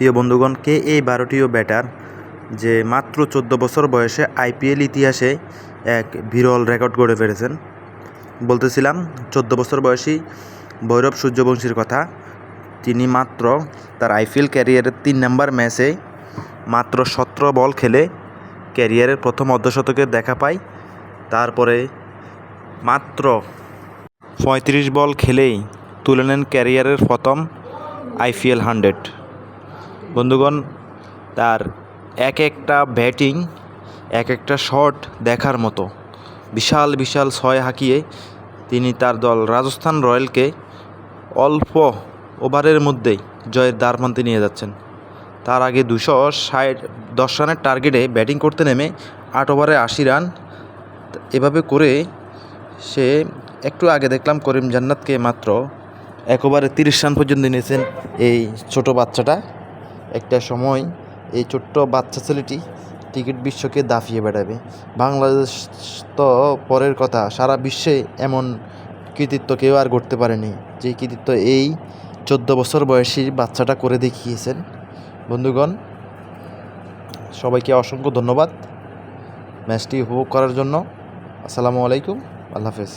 প্রিয় বন্ধুগণ, কে এই ভারতীয় ব্যাটার যে মাত্র 14 বছর বয়সে আইপিএল ইতিহাসে এক বিরল রেকর্ড গড়ে ফেলেছেন। বলতেছিলাম 14 বছর বয়সী ভৈরব সূর্যবংশীর কথা। তিনি মাত্র তার আইপিএল ক্যারিয়ারের 3 নম্বর ম্যাচে মাত্র 17 বল খেলে ক্যারিয়ারের প্রথম অর্ধশতকের দেখা পায়। তারপরে মাত্র 35 বল খেলেই তুলে নেন ক্যারিয়ারের প্রথম আইপিএল 100। বন্ধুগণ, তার এক একটা ব্যাটিং, এক একটা শট দেখার মতো। বিশাল বিশাল ছয় হাঁকিয়ে তিনি তার দল রাজস্থান রয়্যালকে অল্প ওভারের মধ্যেই জয়ের দ্বারপ্রান্তে নিয়ে যাচ্ছেন। তার আগে 210 রানের টার্গেটে ব্যাটিং করতে নেমে 8 ওভারে 80 রান। এভাবে করে সে একটু আগে দেখলাম করিম জান্নাতকে মাত্র 1 ওভারে 30 রান পর্যন্ত নিয়েছেন এই ছোট বাচ্চাটা। একটা সময় এই ছোট্ট বাচ্চা ছেলেটি ক্রিকেট বিশ্বকে দাফিয়ে বেড়াবে। বাংলাদেশ তো পরের কথা, সারা বিশ্বে এমন কৃতিত্ব কেউ আর করতে পারেনি যে কৃতিত্ব এই 14 বছর বয়সী বাচ্চাটা করে দেখিয়েছেন। বন্ধুগণ, সবাইকে অসংখ্য ধন্যবাদ ম্যাচটি উপভোগ করার জন্য। আসসালামু আলাইকুম, আল্লাহ হাফেজ।